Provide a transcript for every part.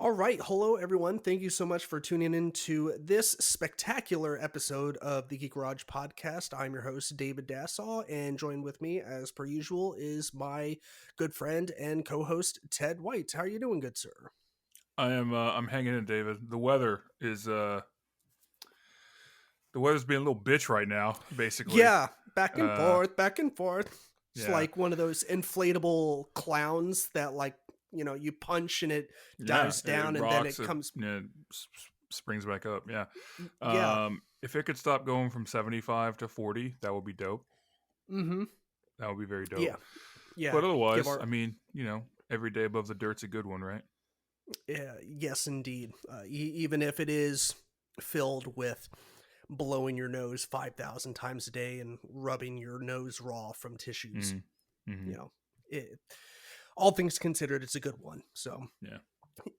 All right. Hello, everyone. Thank you so much for tuning in to this spectacular episode of the Geek Garage podcast. I'm your host, David Dassaw, and joined with me, as per usual, is my good friend and co-host, Ted White. How are you doing, good sir? I'm hanging in, David. The weather's being a little bitch right now, basically. Yeah, back and Uh forth, back and forth. It's yeah. like one of those inflatable clowns that, you punch and it Yeah, dives it down and then rocks it it, comes. springs back up. Yeah. Yeah. If it could stop going from 75 to 40, that would be dope. Mm-hmm. That would be very dope. Yeah. Yeah. But Give otherwise, our every day above the dirt's a good one, right? Yeah, yes, indeed. Even if it is filled with blowing your nose 5,000 times a day and rubbing your nose raw from tissues, Mhm. you Mhm. know, it, all things considered, it's a good one. So, Yeah.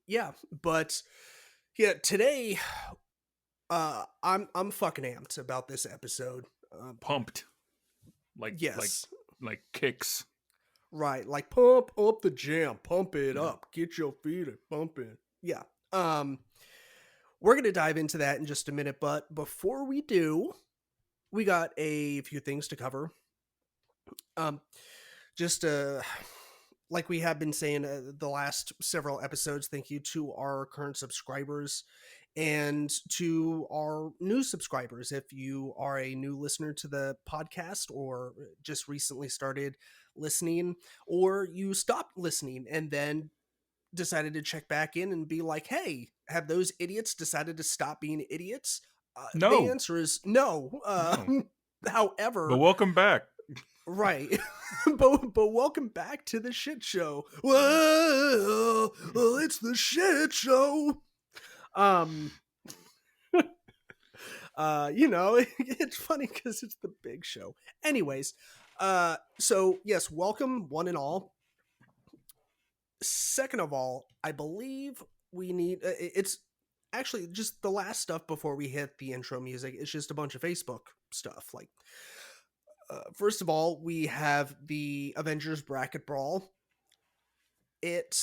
yeah, but yeah, today, I'm fucking amped about this episode. Pumped. Like like Yes, like kicks. right, like pump up the jam, pump it Yeah. up, get your feet pumping. Yeah. Um, we're gonna dive into that in just a minute, but before we do, we got a few things to cover. Um, just like we have been saying the last several episodes, thank you to our current subscribers and to our new subscribers. If you are a new listener to the podcast or just recently started listening, or you stopped listening and then decided to check back in and be like, hey, have those idiots decided to stop being idiots? The No. answer is no. No. But However, welcome back. right. but welcome back to the shit show. Well, it's the shit show. Um it's funny because it's the big show. Anyways, so yes, welcome one and all. Second of all, I believe we need it's actually just the last stuff before we hit the intro music. It's just a bunch of Facebook stuff. Like first of all, we have the Avengers bracket brawl. It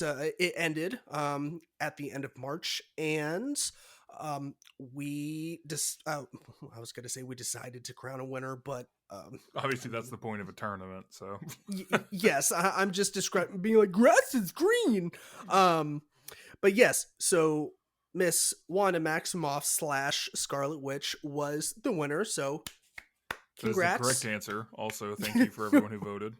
ended at the end of March, and we just I was gonna say we decided to crown a winner, but I Obviously, that's mean, the point of a tournament. So, yes, I'm just describing being like grass is green. Um, but yes, so Miss Wanda Maximoff slash Scarlet Witch was the winner. So that is the correct congrats. answer. Also, thank you for everyone who voted.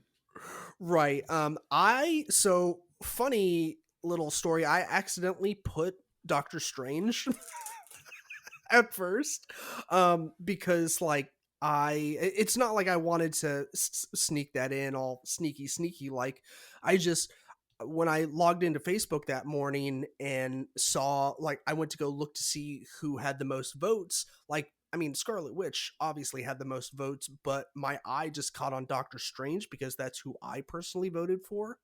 Right. I so funny little story. I accidentally put Doctor Strange at first, because like it's not like I wanted to sneak that in all sneaky like. I just when I logged into Facebook that morning and saw, like, I went to go look to see who had the most votes. Like, I mean, Scarlet Witch obviously had the most votes, but my eye just caught on Doctor Strange because that's who I personally voted for.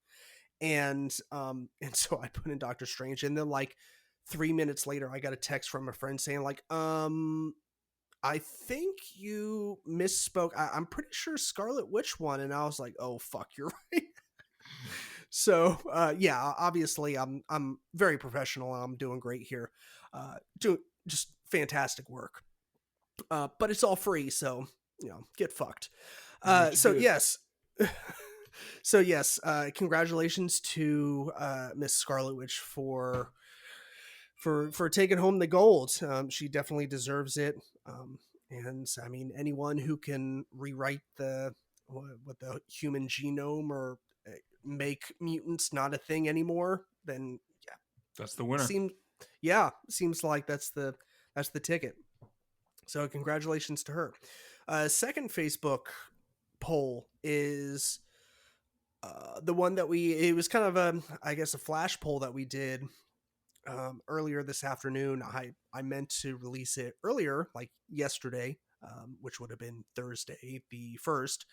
And so I put in Doctor Strange, and then like 3 minutes later, I got a text from a friend saying like, I think you misspoke. I'm pretty sure Scarlet Witch won, and I was like, oh fuck, you're right. So yeah, obviously I'm very professional and I'm doing great here. Do just fantastic work. But it's all free, so get fucked. You wish you So did. yes. So yes, congratulations to Miss Scarlet Witch for taking home the gold. She definitely deserves it. And I mean, anyone who can rewrite the human genome or make mutants not a thing anymore, then yeah, That's the winner. seems like that's the ticket. So congratulations to her. Second Facebook poll is the one that it was kind of I guess a flash poll that we did earlier this afternoon. I meant to release it earlier, like yesterday, which would have been Thursday the 1st,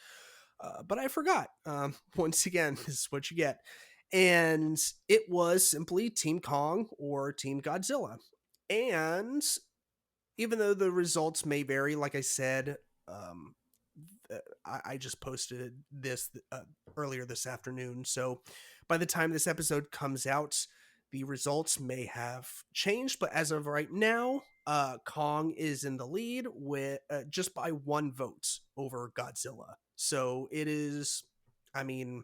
but I forgot. Once again, this is what you get. And it was simply Team Kong or Team Godzilla. And even though the results may vary, like I said, um, I just posted this earlier this afternoon. So by the time this episode comes out, The results may have changed, but as of right now, Kong is in the lead with just by one vote over Godzilla. So it is, I mean,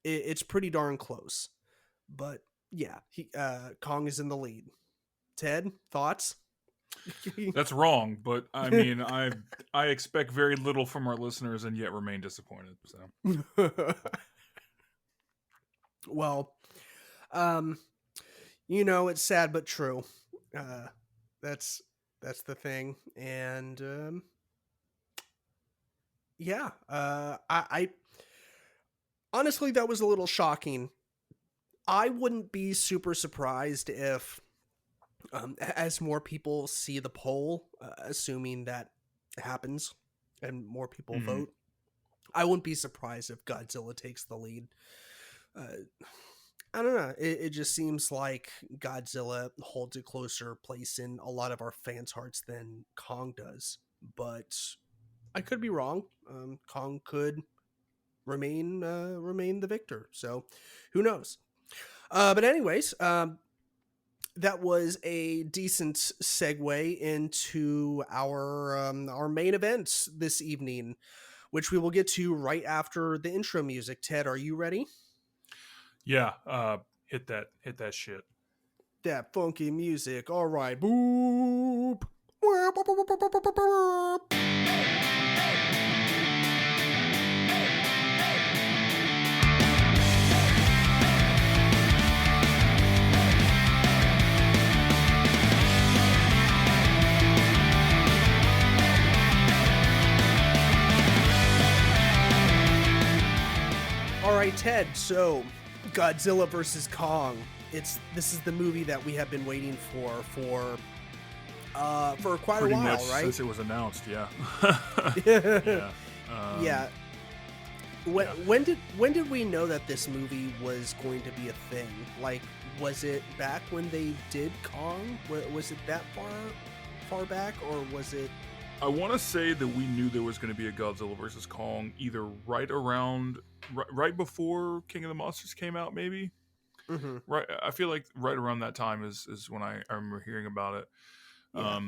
it's pretty darn close. But yeah, Kong is in the lead. Ted, thoughts? That's wrong, but I mean, I expect very little from our listeners, and yet remain disappointed. So Well, um, it's sad but true. Uh, that's that's the thing, and yeah, I honestly that was a little shocking. I wouldn't be super surprised if, as more people see the poll, assuming that happens and more people mm-hmm. vote, I wouldn't be surprised if Godzilla takes the lead. Uh, I don't know. It just seems like Godzilla holds a closer place in a lot of our fans' hearts than Kong does. But I could be wrong. Kong could remain the victor. So who knows? But anyways, that was a decent segue into our main event this evening, which we will get to right after the intro music. Ted, are you ready? Yeah, hit that shit. That funky music. All right. Boop. All right, Ted. So, Godzilla versus Kong. This is the movie that we have been waiting for quite a Pretty while, much right? since it was announced. Yeah, Yeah. yeah, um, When, yeah. when did we know that this movie was going to be a thing? Like, was it back when they did Kong? Was it that far back, or was it? I want to say that we knew there was going to be a Godzilla versus Kong either right before King of the Monsters came out, maybe. Mm-hmm. Right, I feel like right around that time is when I remember hearing about it. Yeah.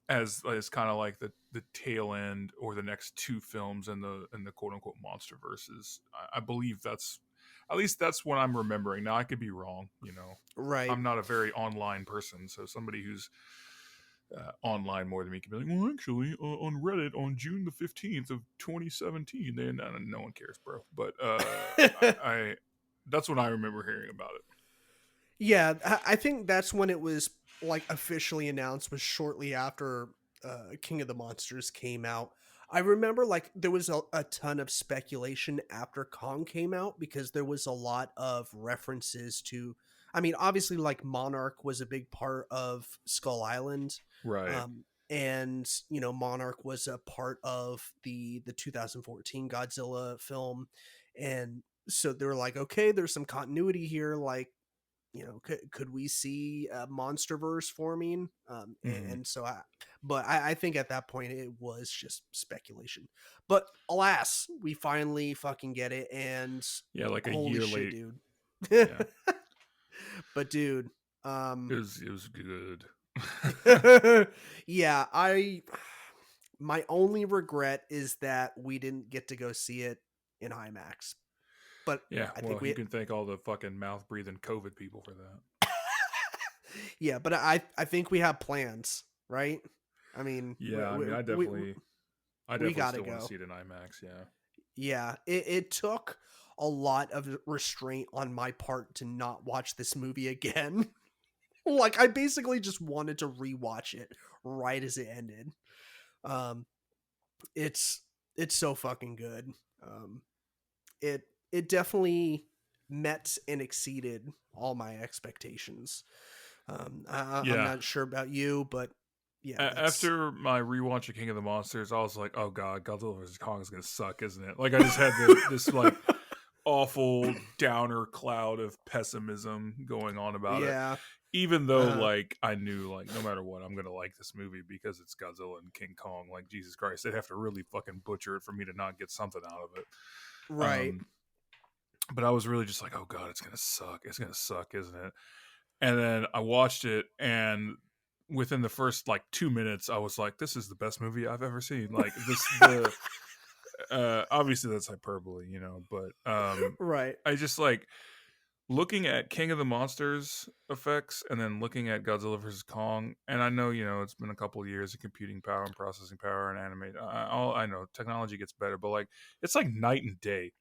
As kind of like the tail end or the next two films in the quote unquote monster verses. I believe that's at least that's what I'm remembering. Now I could be wrong. Right. I'm not a very online person, so somebody who's online more than me can be like, well, actually, on Reddit on June the 15th of 2017, then no one cares, bro. But I that's when I remember hearing about it. Yeah, I think that's when it was like officially announced. Was shortly after King of the Monsters came out. I remember like there was a ton of speculation after Kong came out because there was a lot of references to. I mean, obviously, like Monarch was a big part of Skull Island, Right. and Monarch was a part of the 2014 Godzilla film, and so they were like, okay, there's some continuity here, like could we see a Monsterverse forming? Mm-hmm. And so I think at that point it was just speculation. But alas, we finally fucking get it, and Yeah, like a holy year shit, late. dude. Yeah. But dude, um, It was good. yeah, my only regret is that we didn't get to go see it in IMAX. But Yeah, I think well, you we can thank all the fucking mouth breathing COVID people for that. yeah, but I think we have plans, right? I mean, Yeah, I mean, I we definitely gotta still want to go. see it in IMAX. Yeah, Yeah, it took a lot of restraint on my part to not watch this movie again. Like I basically just wanted to rewatch it right as it ended. Um, it's it's so fucking good. Um, it it definitely met and exceeded all my expectations. I'm yeah. not sure about you, but yeah, that's After my rewatch of King of the Monsters, I was like, "Oh God, Godzilla vs Kong is gonna suck, isn't it?" Like, I just had this like awful downer cloud of pessimism going on about it. yeah. Even though, Uh, like, I knew, like, no matter what, I'm gonna like this movie because it's Godzilla and King Kong. Like, Jesus Christ, they'd have to really fucking butcher it for me to not get something out of it. right. Um, but I was really just like, oh god, it's gonna suck. It's gonna suck, isn't it? And then I watched it, and within the first like 2 minutes, I was like, this is the best movie I've ever seen. Like this, the obviously that's hyperbole, but Right. I just like looking at King of the Monsters effects and then looking at Godzilla versus Kong, and I know it's been a couple of years of computing power and processing power and animate. I know technology gets better, but like it's like night and day.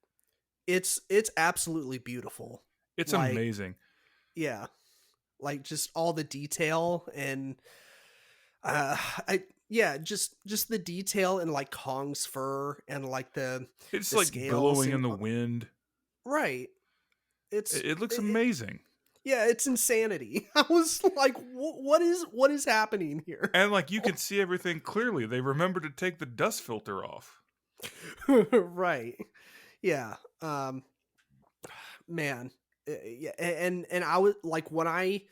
It's absolutely beautiful. It's Like, amazing. yeah, like just all the detail and I yeah, just the detail in like Kong's fur and like It's the like scales billowing in and the wind. right. It's It looks it, amazing. yeah, it's insanity. I was like, what is happening here? And like you can see everything clearly. They remember to take the dust filter off. Right. Yeah. Man. Yeah, and I was like when I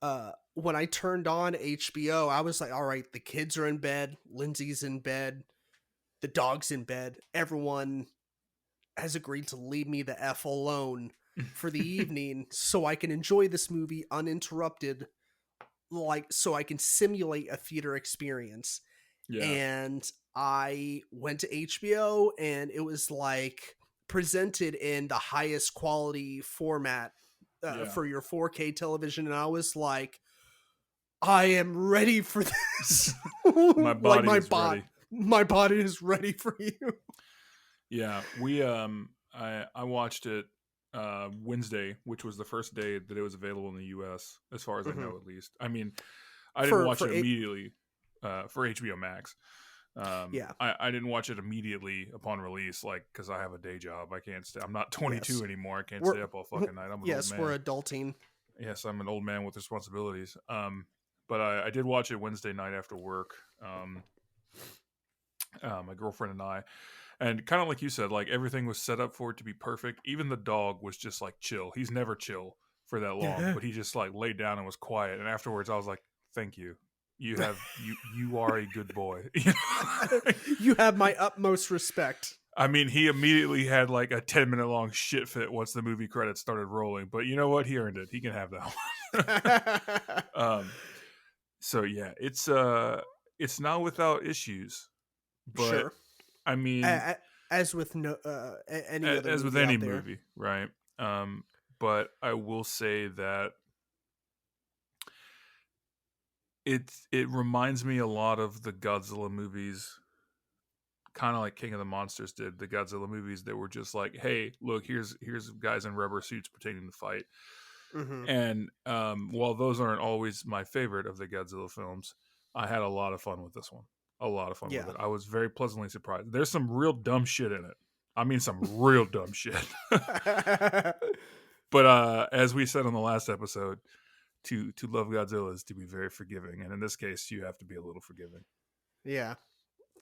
turned on HBO, I was like, all right, the kids are in bed, Lindsay's in bed, the dog's in bed, everyone has agreed to leave me the F alone for the evening so I can enjoy this movie uninterrupted, like so I can simulate a theater experience. Yeah, And I went to HBO and it was like presented in the highest quality format yeah. for your 4K television. And I was like, I am ready for this. My Like body is ready. my body is ready for you. Yeah, we I watched it Wednesday, which was the first day that it was available in the US, as far as I Mhm. know at least. I mean, I didn't watch For it eight, immediately for HBO Max. yeah. I didn't watch it immediately upon release, like because I have a day job. I can't stay. I'm not Yes. 22 anymore. I can't We're stay up all fucking night. I'm an old yes, man. we're adulting. Yes, I'm an old man with responsibilities. But I did watch it Wednesday night after work. My girlfriend and I, and kind of like you said, like everything was set up for it to be perfect. Even the dog was just like chill. He's never chill for that long, but he just like laid down and was quiet. And afterwards, I was like, "Thank you. You are a good boy." You have my utmost respect. I mean, he immediately had like a 10-minute long shit fit once the movie credits started rolling. But you know what? He earned it. He can have that one. um. So yeah, it's not without issues, but Sure. I mean, A- As with any other as with movie any out there. movie, right? But I will say that it reminds me a lot of the Godzilla movies, kind of like King of the Monsters did. The Godzilla movies that were just like, hey, look, here's guys in rubber suits pretending to fight. Hmm. And while those aren't always my favorite of the Godzilla films, I had a lot of fun with this one. A lot of fun with Yeah. it. I was very pleasantly surprised. There's some real dumb shit in it. I mean, some real dumb shit. But as we said on the last episode, to love Godzilla is to be very forgiving, and in this case, you have to be a little forgiving. Yeah,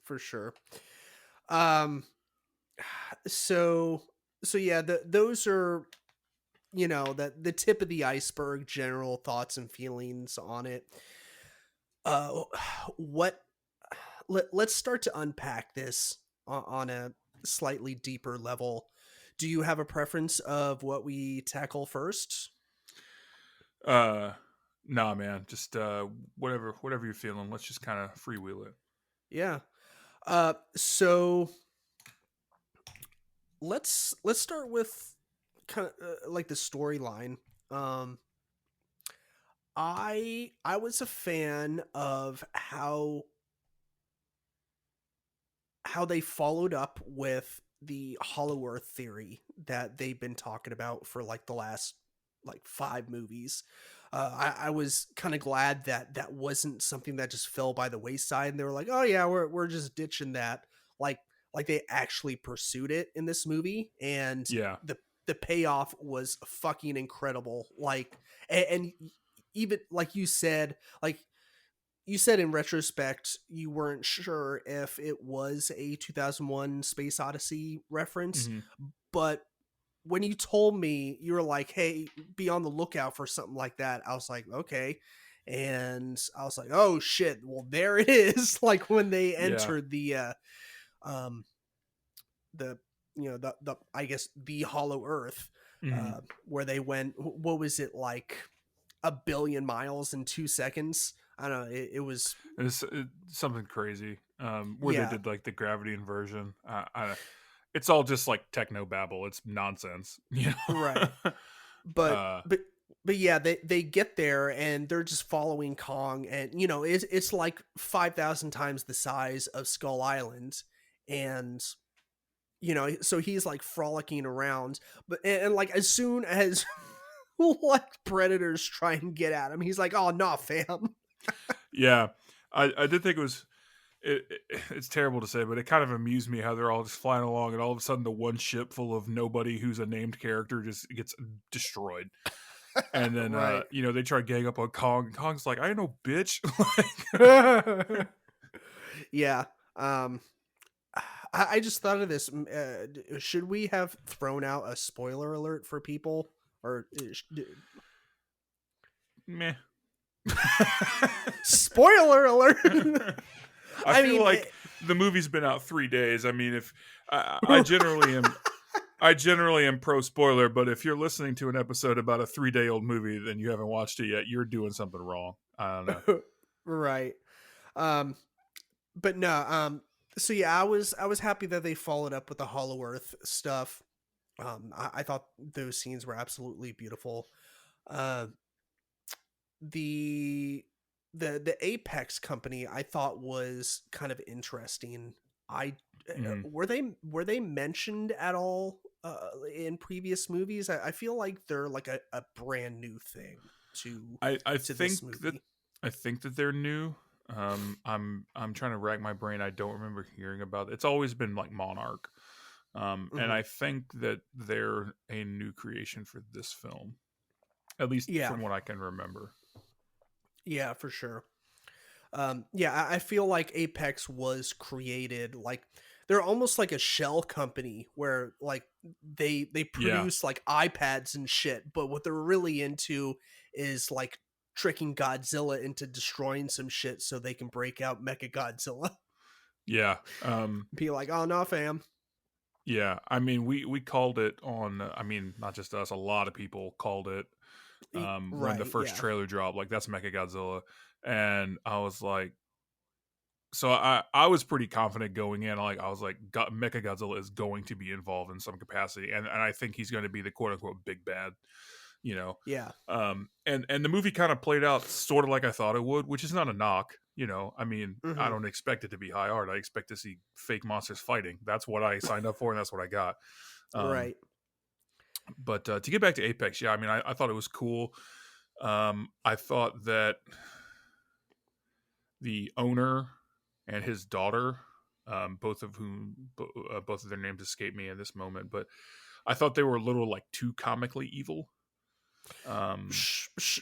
for sure. Um so yeah, those are the tip of the iceberg general thoughts and feelings on it. Uh what let's start to unpack this on a slightly deeper level. Do you have a preference of what we tackle first? Uh, nah, man, just whatever you're feeling. Let's just kind of freewheel it. Yeah. So let's start with kind of like the storyline. Um, I was a fan of how they followed up with the Hollow Earth theory that they've been talking about for like the last like 5 movies. I was kind of glad that that wasn't something that just fell by the wayside, and they were like, "Oh yeah, we're just ditching that." Like like they actually pursued it in this movie, and Yeah, the the payoff was fucking incredible. Like and even like you said in retrospect you weren't sure if it was a 2001 Space Odyssey reference, hmm but when you told me you were like, "Hey, be on the lookout for something like that," I was like, "Okay." And I was like, "Oh shit, well there it is." Like when they yeah, entered um the the I guess the Hollow Earth, Mhm. where they went. What was it like? 1 billion miles in 2 seconds. I don't know. It was It's something crazy. Where they yeah, did like the gravity inversion. It's all just like techno babble. It's nonsense. right. But Uh, but but yeah, they get there and they're just following Kong, and it's like 5,000 times the size of Skull Island, and so he's like frolicking around, but and like as soon as like predators try and get at him, he's like, "Oh, nah, fam." yeah, I did think it was. It's terrible to say, but it kind of amused me how they're all just flying along, and all of a sudden, the one ship full of nobody who's a named character just gets destroyed. And then, Right. they try to gang up on Kong. And Kong's like, "I ain't no bitch." Yeah. Um I just thought of this. Should we have thrown out a spoiler alert for people, or Meh. spoiler alert? I I feel mean, like the movie's been out 3 days. I mean, if I generally am, I generally am pro spoiler, but if you're listening to an episode about a 3 day old movie, then you haven't watched it yet. You're doing something wrong. I don't know. right. Um, but no. So yeah, I was happy that they followed up with the Hollow Earth stuff. I thought those scenes were absolutely beautiful. Uh, the the Apex company I thought was kind of interesting. I Mhm. were they mentioned at all in previous movies? I feel like they're like a brand new thing to I to this think that movie. they're new. I'm trying to rack my brain. I don't remember hearing about it. It's always been like Monarch. And Hmm. I think that they're a new creation for this film, at least Yeah, from what I can remember. yeah, for sure. Yeah, I feel like Apex was created like they're almost like a shell company where like they Yeah, produce like iPads and shit, but what they're really into is like tricking Godzilla into destroying some shit so they can break out Mechagodzilla. yeah, Be like, "Oh no, fam." yeah. I mean, we called it on. I mean, not just us. A lot of people called it when the Right, first yeah. trailer dropped. Like that's Mechagodzilla, and I was like, so I was pretty confident going in. Like I was like, Mechagodzilla is going to be involved in some capacity, and I think he's going to be the quote unquote big bad. You know, Yeah. and the movie kind of played out sort of like I thought it would, which is not a knock. I mean, I Mhm. don't expect it to be high art. I expect to see fake monsters fighting. That's what I signed up for, and that's what I got. Um, Right. but to get back to Apex, yeah, I mean, I thought it was cool. I thought that the owner and his daughter, both of their names escape me in this moment, but I thought they were a little like too comically evil. Um,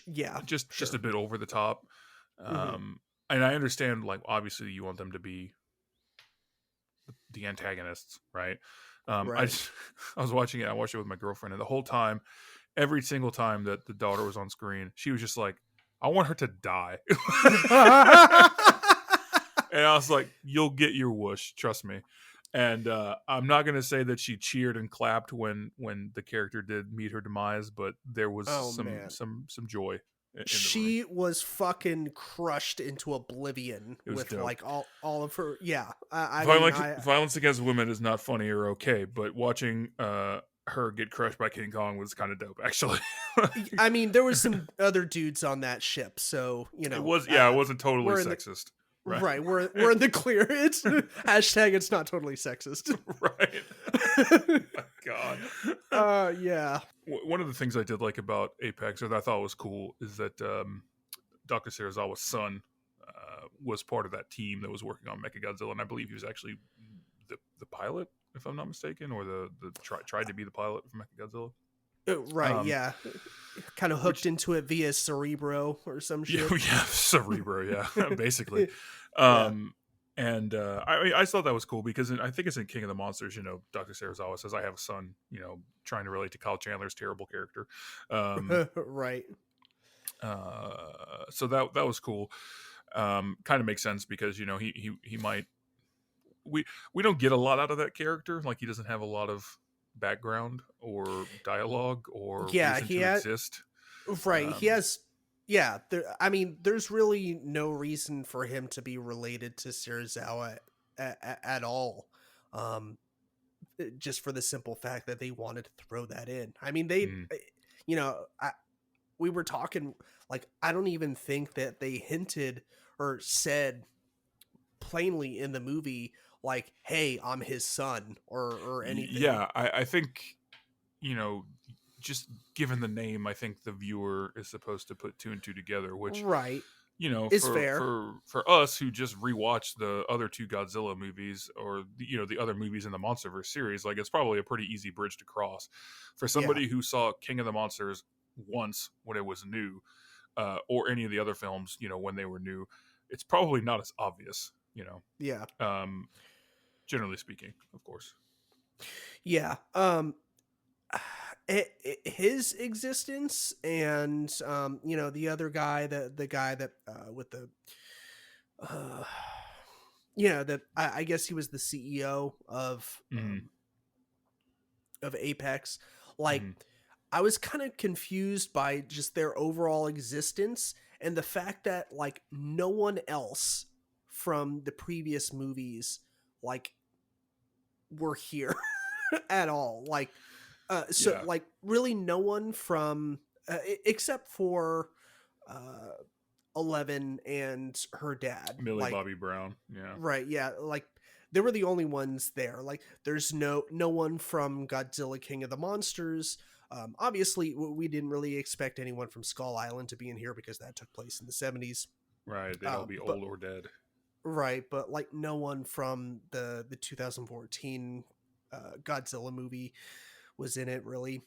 Yeah, just a sure. bit over the top. Mhm. Um, and I understand, like, obviously, you want them to be the antagonists, right? I Right. just, I was watching it. I watched it with my girlfriend, and the whole time, every single time that the daughter was on screen, she was just like, "I want her to die," and I was like, "You'll get your whoosh, trust me." And I'm not gonna say that she cheered and clapped when the character did meet her demise, but there was Oh some man. some some joy in the room. She was fucking crushed into oblivion It was with dope. like all of her. Yeah, I mean, I Violence against women is not funny or okay, but watching her get crushed by King Kong was kind of dope, actually. I mean there was some other dudes on that ship, so It was, yeah, it wasn't totally we're in the sexist, right? right. We're in the clear. It's hashtag. It's not totally sexist. Right. My God. Yeah. One of the things I did like about Apex, or that I thought was cool, is that Dr. Serizawa's son was part of that team that was working on Mechagodzilla, and I believe he was actually the pilot, if I'm not mistaken, or the tried to be the pilot for Mechagodzilla. Right. Um, Yeah. Kind of hooked which into it via Cerebro or some yeah, shit. yeah, Cerebro, yeah, basically. Yeah. Um, and I thought that was cool because I think it's in King of the Monsters. Dr. Serizawa says, "I have a son." Trying to relate to Kyle Chandler's terrible character. Um, Right. so that was cool. Kind of makes sense because he might we we don't get a lot out of that character. Like, he doesn't have a lot of background or dialogue or Yeah, reason he to had exist. right. He Um, has yeah. I mean, there's really no reason for him to be related to Serizawa at all. Um, just for the simple fact that they wanted to throw that in. I mean, mm, you know, we were talking like I don't even think that they hinted or said plainly in the movie like, "Hey, I'm his son" or anything. yeah, I think, you know, just given the name, I think the viewer is supposed to put two and two together, which, Right. you know, Is fair. for us who just rewatched the other two Godzilla movies, or you know, the other movies in the Monsterverse series, like, it's probably a pretty easy bridge to cross. For Yeah. somebody who saw King of the Monsters once when it was new, or any of the other films, you know, when they were new, it's probably not as obvious, you know. Yeah. Um, Generally speaking, of course. Yeah. His existence and the other guy, the guy that with the uh that I guess he was the CEO Hmm. of Apex. Like, Hmm. I was kind of confused by just their overall existence and the fact that like no one else from the previous movies like were here at all. Like, so Yeah, like really no one from except for uh 11 and her dad. Millie Like, Bobby Brown. Yeah. right, yeah, like they were the only ones there. Like, there's no one from Godzilla King of the Monsters. Obviously, we didn't really expect anyone from Skull Island to be in here because that took place in the 70s. Right. They'd all be But old or dead. right, but like no one from the 2014 Godzilla movie was in it really.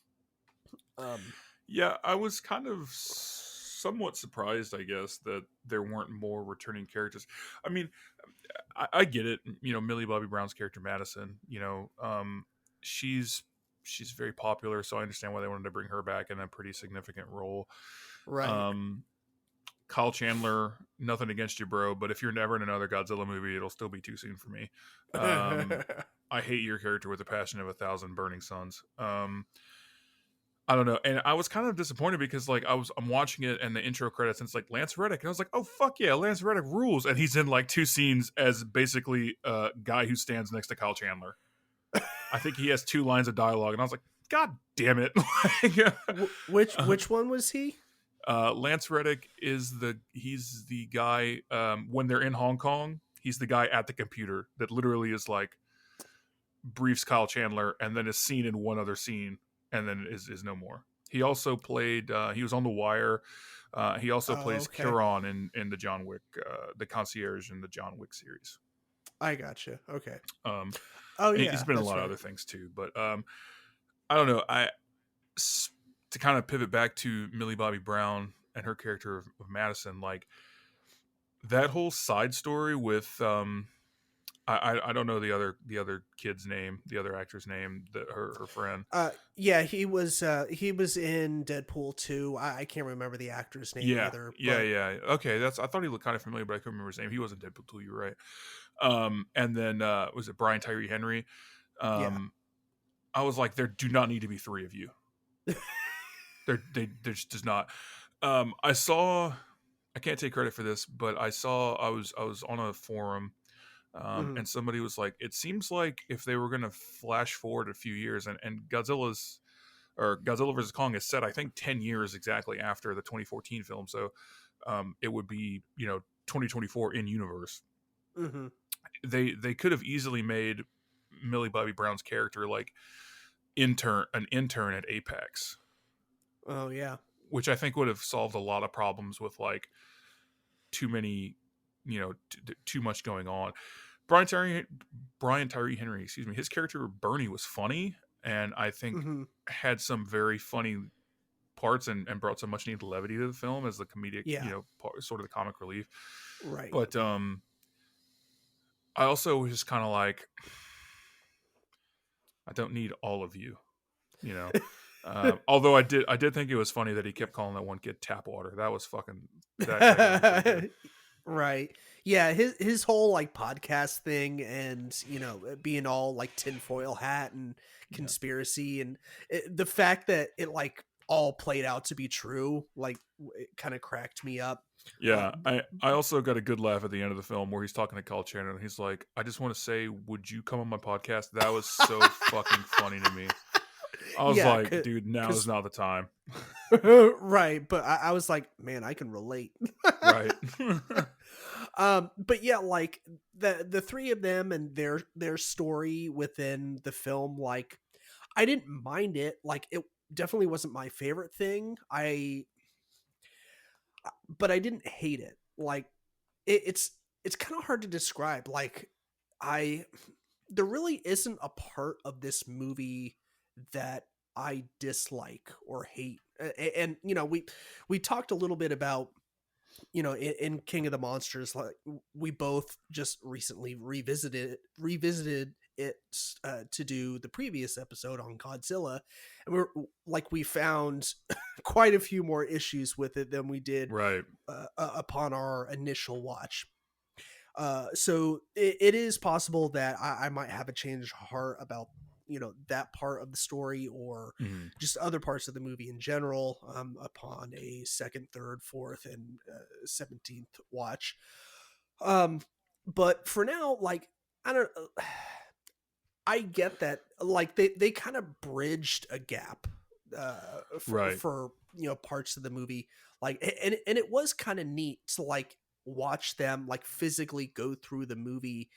Um, Yeah, I was kind of somewhat surprised, I guess, that there weren't more returning characters. I mean, I get it. You know, Millie Bobby Brown's character Madison. You know, she's she's very popular, so I understand why they wanted to bring her back in a pretty significant role. right. Um, Kyle Chandler, nothing against you, bro, but if you're never in another Godzilla movie, it'll still be too soon for me. Um, I hate your character with the passion of 1,000 burning suns. I don't know, and I was kind of disappointed because like I'm watching it and the intro credits and it's like Lance Reddick, and I was like, oh fuck yeah, Lance Reddick rules, and he's in like two scenes as basically a guy who stands next to Kyle Chandler. I think he has two lines of dialogue, and I was like, god damn it. Like, Which one was he? Lance Reddick he's the guy, when they're in Hong Kong, he's the guy at the computer that literally is like briefs Kyle Chandler and then is seen in one other scene and then is no more. He also played. He was on The Wire. He also Oh, plays okay. Kieran in the John Wick, the concierge in the John Wick series. I gotcha. Okay. Um, Oh and he's yeah, been in a that's lot of right. other things too. But I don't know. To kind of pivot back to Millie Bobby Brown and her character of Madison, like that whole side story with I don't know the other kid's name, the other actor's name, that her friend. Yeah, he was in Deadpool 2. I can't remember the actor's name Yeah, either, yeah, but yeah. Okay, that's I thought he looked kind of familiar, but I couldn't remember his name. He wasn't Deadpool 2, you're right. And then was it Brian Tyree Henry? yeah. Um, I was like, there do not need to be three of you. There just does not. I saw. I can't take credit for this, but I was on a forum, Hmm. and somebody was like, it seems like if they were going to flash forward a few years, and Godzilla vs Kong is set, I think, 10 years exactly after the 2014 film, so it would be 2024 in universe. Hmm. They could have easily made Millie Bobby Brown's character like an intern at Apex, Oh yeah. which I think would have solved a lot of problems with like too many, too much going on. Brian Tyree Brian Tyree Henry, excuse me, his character Bernie was funny, and I think Hmm. had some very funny parts, and brought some much needed levity to the film as the comedic, Yeah. sort of the comic relief. Right. But I also was just kind of like, I don't need all of you, you know. Although I did think it was funny that he kept calling that one kid tap water. That was fucking that got me pretty good. Right. Yeah, his whole like podcast thing and being all like tinfoil hat and Yeah. conspiracy and the fact that it like all played out to be true, like it kind of cracked me up. Yeah, Um, I also got a good laugh at the end of the film where he's talking to Kyle Chandler and he's like, "I just want to say, would you come on my podcast?" That was so fucking funny to me. I was yeah, like, "Dude, now is because not the time." right, but I was like, man, I can relate. Right. But yeah, like the three of them and their story within the film, like I didn't mind it. Like it definitely wasn't my favorite thing. But I didn't hate it. Like it's kind of hard to describe. Like I there really isn't a part of this movie that I dislike or hate. And we talked a little bit about in King of the Monsters, like we both just recently revisited it to do the previous episode on Godzilla, and we found quite a few more issues with it than we did Right. upon our initial watch. So it is possible that I might have a change of heart about that part of the story or Mhm. just other parts of the movie in general upon a second, third, fourth, and 17th watch. Um, but for now, like I don't. I get that. Like they kind of bridged a gap Right. for parts of the movie. Like and it was kind of neat to like watch them like physically go through the movie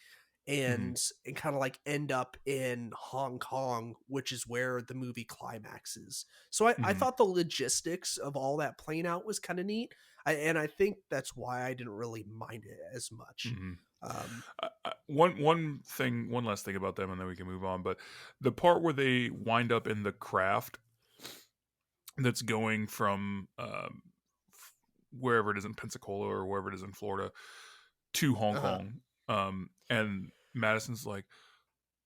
Mhm. and kind of like end up in Hong Kong, which is where the movie climaxes. So I Mhm. thought the logistics of all that playing out was kind of neat. And I think that's why I didn't really mind it as much. Mhm. Um, One last thing about them, and then we can move on. But the part where they wind up in the craft that's going from wherever it is in Pensacola or wherever it is in Florida to Hong uh-huh. Kong, and Madison's like,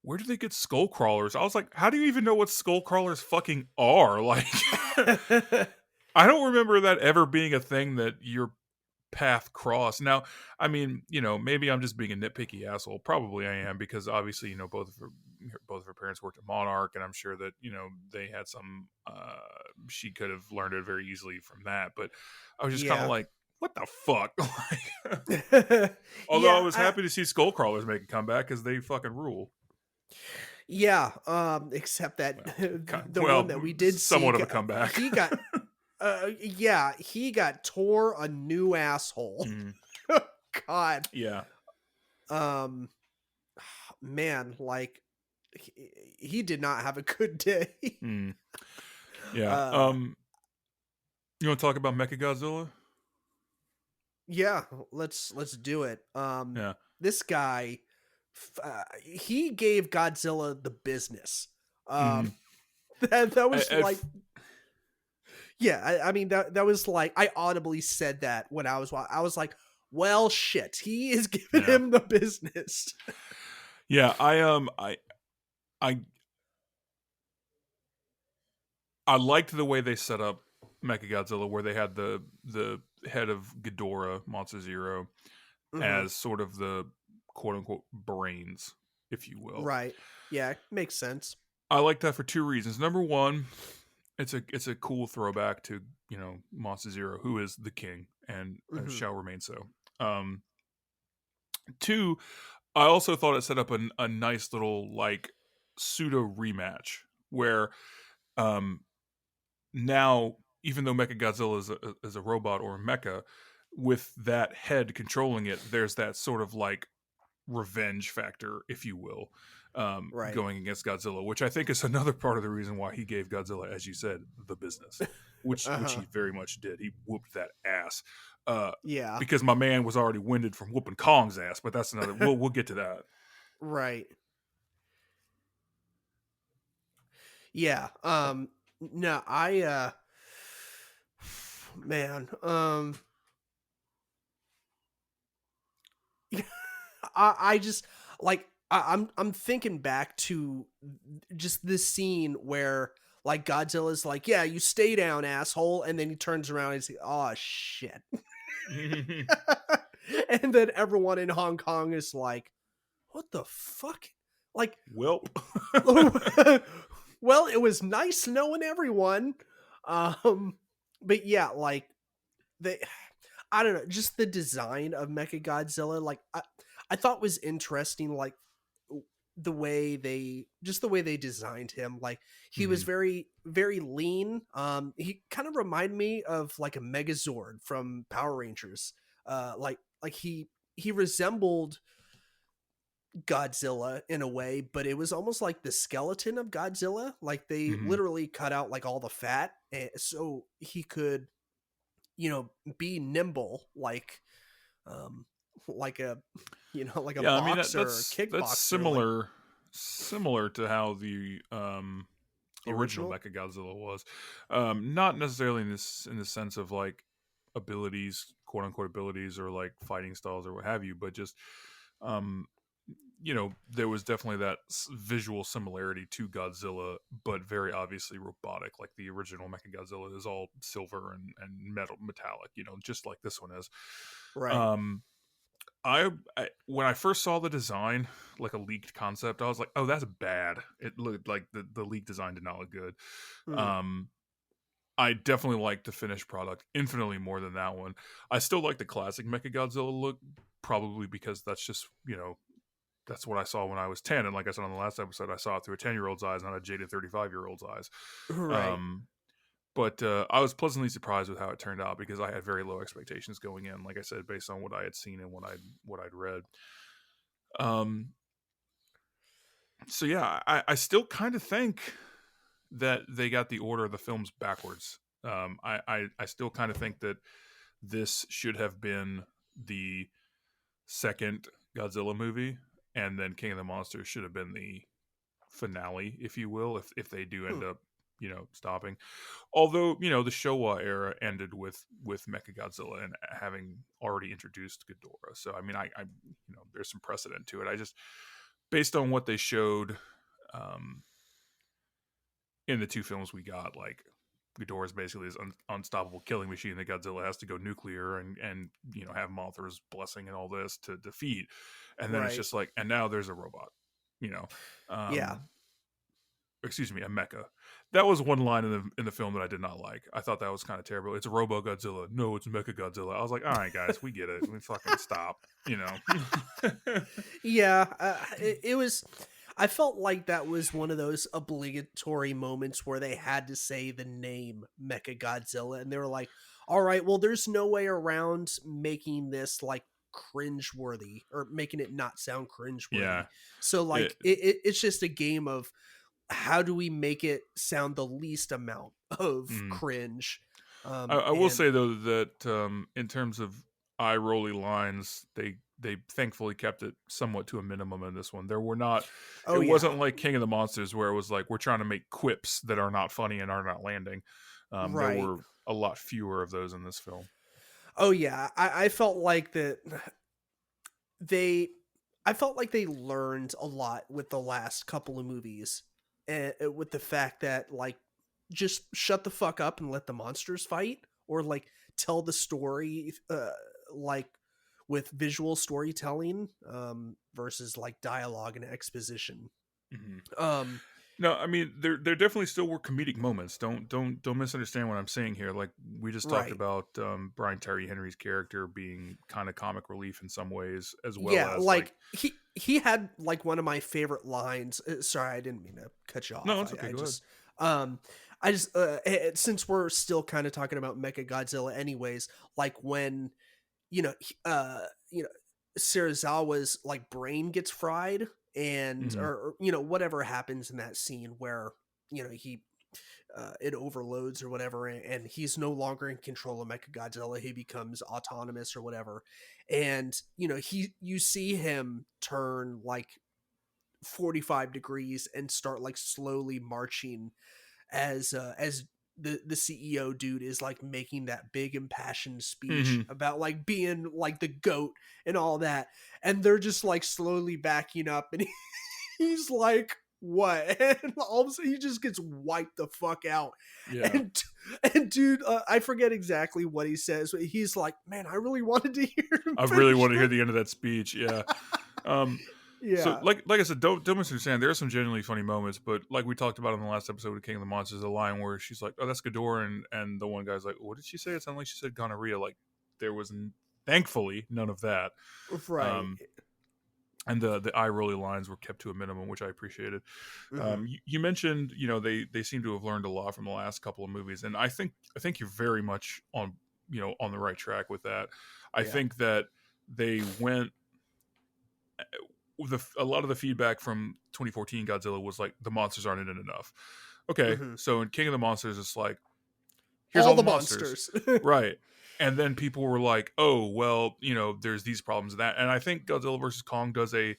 "Where do they get skull crawlers?" I was like, "How do you even know what skull crawlers fucking are?" Like, I don't remember that ever being a thing that your path crossed. Now, I mean, maybe I'm just being a nitpicky asshole. Probably I am because obviously, both of her parents worked at Monarch, and I'm sure that they had some. She could have learned it very easily from that, but I was just kind of Yeah. like, what the fuck? Like, although I Yeah, was happy to see Skullcrawlers make a comeback because they fucking rule. yeah, except that Well, the one well, that we did see, somewhat of a comeback. he got, yeah, he got tore a new asshole. Mhm. God, Yeah. um, man, like he did not have a good day. Mm. Yeah. uh, You want to talk about Mechagodzilla? yeah, let's do it. Yeah. This guy, he gave Godzilla the business. Mm. Um, that At, was at, like Yeah, I mean that was like I audibly said that when I was like, well, shit, he is giving yeah. him the business. Yeah. I I liked the way they set up Mechagodzilla, where they had the head of Ghidorah, Monster Zero, Hmm. as sort of the quote unquote brains, if you will. Right? Yeah, makes sense. I like that for two reasons. Number one, it's a cool throwback to Monster Zero, who is the king and Hmm. shall remain so. Um, Two, I also thought it set up a nice little like pseudo rematch where um, now, even though Mechagodzilla is a robot or a mecha, with that head controlling it, there's that sort of like revenge factor, if you will, Right. going against Godzilla, which I think is another part of the reason why he gave Godzilla, as you said, the business, which Uh-huh. he very much did. He whooped that ass, uh, Yeah. because my man was already winded from whooping Kong's ass. But that's another. We'll get to that. Right. Yeah. No, man, I just like I'm thinking back to just this scene where like Godzilla's like, yeah, you stay down, asshole, and then he turns around and he's like, oh shit. And then everyone in Hong Kong is like, what the fuck? Like, Welp. well, it was nice knowing everyone. Um, but yeah, like they, I don't know, just the design of Mechagodzilla, like I thought was interesting, like the way they designed him. Like he was Hmm. very, very lean. He kind of reminded me of like a Megazord from Power Rangers. Like he resembled Godzilla in a way, but it was almost like the skeleton of Godzilla. Like they Hmm. literally cut out like all the fat, so he could, be nimble, um, like a, like a Yeah, I mean boxer or a that's kickboxer, like similar to how the the original original. Mechagodzilla was. Not necessarily in the sense of like abilities, quote unquote abilities, or like fighting styles or what have you, but just um, there was definitely that visual similarity to Godzilla, but very obviously robotic. Like the original Mechagodzilla is all silver and metallic, just like this one is. Right. Um, I when I first saw the design, like a leaked concept, I was like, "Oh, that's bad." It looked like the leaked design did not look good. Mm. Um, I definitely like the finished product infinitely more than that one. I still like the classic Mechagodzilla look, probably because that's just that's what I saw when I was 10, and like I said on the last episode, I saw it through a 10-year-old's eyes, not a jaded 35-year-old's eyes. Right. Um, but I was pleasantly surprised with how it turned out because I had very low expectations going in. Like I said, based on what I had seen and what I'd read. Um, so yeah, I still kind of think that they got the order of the films backwards. I still kind of think that this should have been the second Godzilla movie, and then King of the Monsters should have been the finale, if you will, if they do Hmm. end up stopping. Although the Showa era ended with Mechagodzilla and having already introduced Ghidorah, so I mean, I there's some precedent to it. I just, based on what they showed um, in the two films we got, like Ghidorah is basically this unstoppable killing machine that Godzilla has to go nuclear and have Mothra's blessing and all this to defeat, and then it's Right. just like, and now there's a robot, you know. Yeah. Um, excuse me, a mecha. That was one line in the film that I did not like. I thought that was kind of terrible. It's a Robo Godzilla. No, it's Mecha Godzilla. I was like, all right, guys, we get it. We fucking stop. Yeah. It was. I felt like that was one of those obligatory moments where they had to say the name Mechagodzilla, and they were like, "All right, well, there's no way around making this like cringeworthy or making it not sound cringeworthy." Yeah. So, It, like, it's just a game of how do we make it sound the least amount of mm. cringe. I will And say though that in terms of eye rolly lines, they thankfully kept it somewhat to a minimum in this one. There were not. oh It yeah, wasn't like King of the Monsters where it was like we're trying to make quips that are not funny and are not landing. There right. were a lot fewer of those in this film. Oh yeah, I felt like that they I felt like they learned a lot with the last couple of movies, and with the fact that like just shut the fuck up and let the monsters fight, or like tell the story like with visual storytelling versus like dialogue and exposition. Mhm. Um No, I mean there definitely still were comedic moments. Don't misunderstand what I'm saying here. Like we just talked right. about Brian Tyree Henry's character being kind of comic relief in some ways, as well Yeah, as like, like he had like one of my favorite lines. Sorry, I didn't mean to cut you no, off. it's okay. Go ahead. Um I just since we're still kind of talking about Mecha Godzilla anyways, like when you know Serizawa's like brain gets fried, and Hmm. or whatever happens in that scene where he it overloads or whatever, and he's no longer in control of Mechagodzilla. He becomes autonomous or whatever, and you see him turn like 45 degrees and start like slowly marching as the CEO dude is like making that big impassioned speech Hmm. about like being like the goat and all that, and they're just like slowly backing up, and he's like what? And all of a sudden he just gets wiped the fuck out. Yeah. And and dude, I forget exactly what he says, but he's like, "Man, I really wanted to hear him I really finish want to hear it." the end of that speech. Yeah. Um, so Yeah. like I said, don't misunderstand. There are some genuinely funny moments, but like we talked about in the last episode of King of the Monsters, the line where she's like, "Oh, that's Ghidorah," and the one guy's like, "What did she say?" It sounded like she said gonorrhea. Like there was thankfully none of that. Right. Um, and the eye rolly lines were kept to a minimum, which I appreciated. Mhm. You mentioned, they seem to have learned a lot from the last couple of movies, and I think you're very much on on the right track with that. I Yeah. think that they went a lot of the feedback from 2014 Godzilla was like the monsters aren't in it enough. Okay, Mhm. so in King of the Monsters, it's like here's All all the the monsters, monsters. right? And then people were like, oh well, there's these problems and that, and I think Godzilla versus Kong does a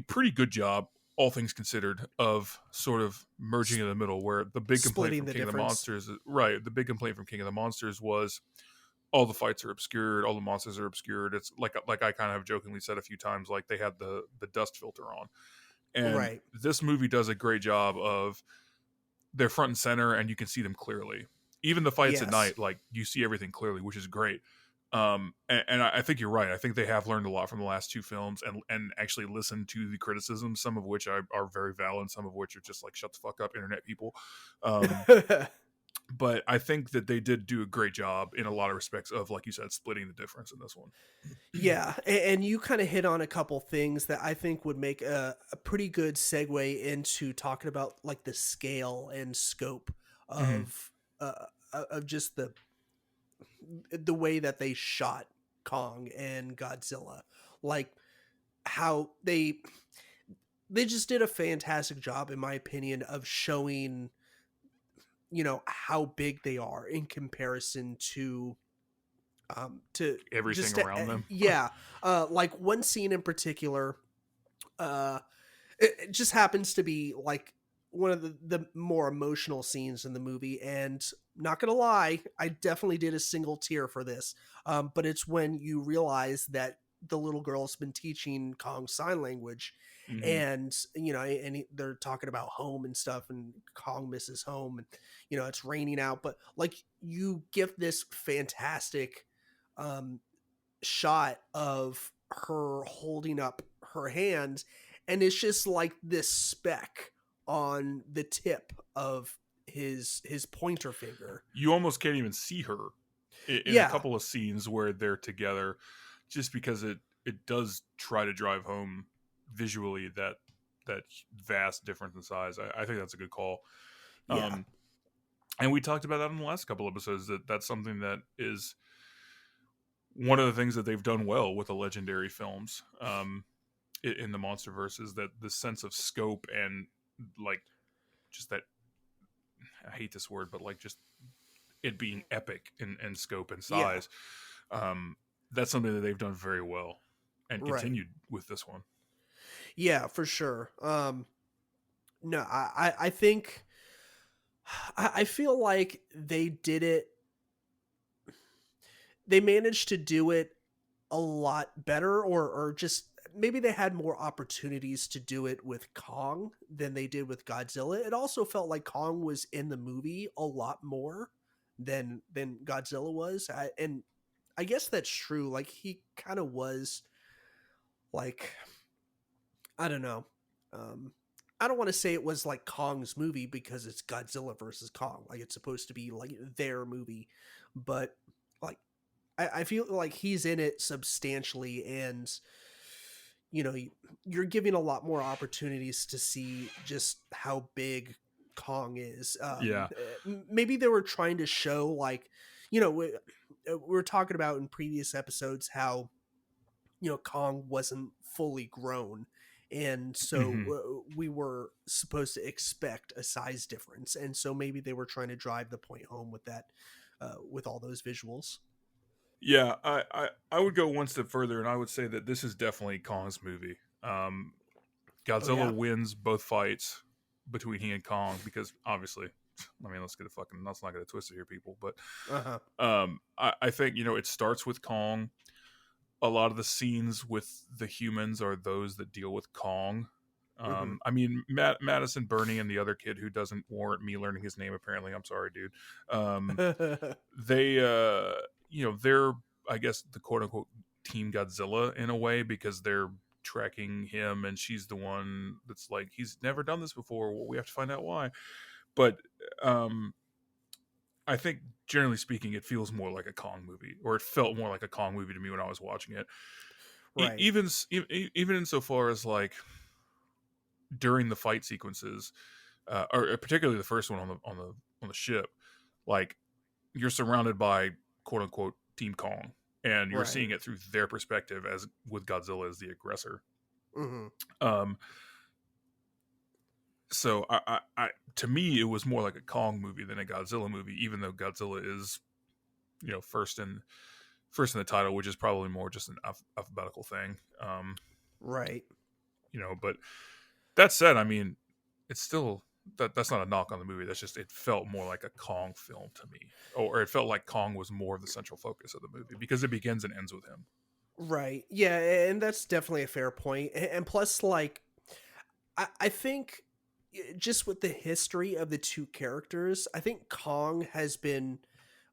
pretty good job, all things considered, of sort of merging S- in the middle. Where the big complaint Splitting from the King of the difference. Monsters, right? The big complaint from King of the Monsters was all the fights are obscured, all the monsters are obscured. It's like I kind of have jokingly said a few times, like they had the dust filter on. And Right. this movie does a great job of they're front and center, and you can see them clearly. Even the fights at Yes. night, like you see everything clearly, which is great. And I think you're right. I think they have learned a lot from the last two films, and actually listened to the criticisms, some of which are very valid, some of which are just like shut the fuck up, internet people. Um, but I think that they did do a great job in a lot of respects of, like you said, splitting the difference in this one. Yeah, and you kind of hit on a couple things that I think would make a pretty good segue into talking about like the scale and scope Hmm. of just the way that they shot Kong and Godzilla, like how they just did a fantastic job, in my opinion, of showing how big they are in comparison to Everything just around them. yeah, like one scene in particular. uh it just happens to be like one of the more emotional scenes in the movie, and not gonna lie, I definitely did a single tear for this. But it's when you realize that the little girl's been teaching Kong sign language, Hmm. and they're talking about home and stuff, and Kong misses home, and it's raining out, but like you get this fantastic um shot of her holding up her hand, and it's just like this speck on the tip of his pointer finger. You almost can't even see her in a Yeah. couple of scenes where they're together, just because it does try to drive home visually that vast difference in size. I think that's a good call. Yeah. Um, and we talked about that in the last couple episodes, that's something that is one of the things that they've done well with the legendary films, in the Monsterverse, is that the sense of scope and like just that, I hate this word, but like just it being epic in scope and Yeah. size. Um, that's something that they've done very well and Right. continued with this one. Yeah, for sure. No, I think I feel like they managed to do it a lot better, or just maybe they had more opportunities to do it with Kong than they did with Godzilla. It also felt like Kong was in the movie a lot more than Godzilla was. And I guess that's true. Like he kind of was like, I don't know. Um I don't want to say it was like Kong's movie because it's Godzilla versus Kong. Like it's supposed to be like their movie, but like I feel like he's in it substantially, and you know you're giving a lot more opportunities to see just how big Kong is. Yeah. Maybe they were trying to show, like, you know we, we were talking about in previous episodes how Kong wasn't fully grown, and so Hmm. we were supposed to expect a size difference, and so maybe they were trying to drive the point home with that, with all those visuals. Yeah, I would go one step further, and I would say that this is definitely Kong's movie. Oh Godzilla yeah. wins both fights between he and Kong because obviously, I mean, let's not get it twisted here, people. But Uh-huh. I think it starts with Kong. A lot of the scenes with the humans are those that deal with Kong. Mhm. I mean, Madison Burney and the other kid who doesn't warrant me learning his name. Apparently, I'm sorry, dude. Um, they, they're, I guess, the quote unquote Team Godzilla in a way because they're tracking him, and she's the one that's like, he's never done this before. Well, we have to find out why. But um, I think generally speaking, it feels more like a Kong movie, or it felt more like a Kong movie to me when I was watching it. Right. Even insofar as like during the fight sequences, or particularly the first one on the ship, like you're surrounded by quote unquote Team Kong, and you're Right. seeing it through their perspective as with Godzilla as the aggressor. Mhm. Um, so to me, it was more like a Kong movie than a Godzilla movie, even though Godzilla is first in the title, which is probably more just an alphabetical thing. Right. But that said, I mean, it's still that's not a knock on the movie. That's just it felt more like a Kong film to me, or it felt like Kong was more of the central focus of the movie because it begins and ends with him. Right. Yeah, and that's definitely a fair point. And plus, like, I think just with the history of the two characters, I think Kong has been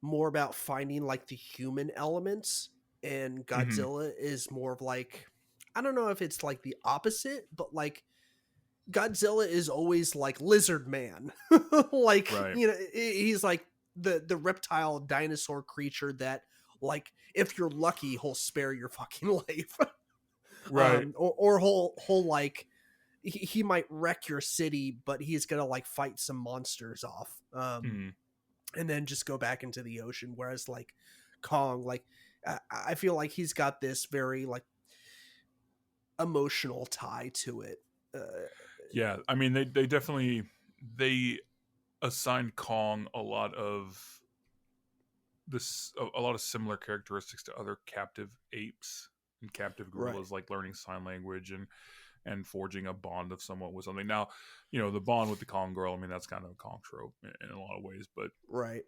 more about finding like the human elements, and Hmm. Godzilla is more of like, I don't know if it's like the opposite, but like Godzilla is always like lizard man. Like, Right. he's like the reptile dinosaur creature that, like, if you're lucky, he'll spare your fucking life. Right. Or he'll like he might wreck your city, but he's gonna like fight some monsters off, Mm. and then just go back into the ocean. Whereas like Kong, like I feel like he's got this very like emotional tie to it. Uh, Yeah. I mean, they definitely they assigned Kong a lot of a lot of similar characteristics to other captive apes and captive right, gorillas, like learning sign language and forging a bond of somewhat with something. Now, the bond with the Kong girl, I mean, that's kind of a Kong trope in a lot of ways, but right,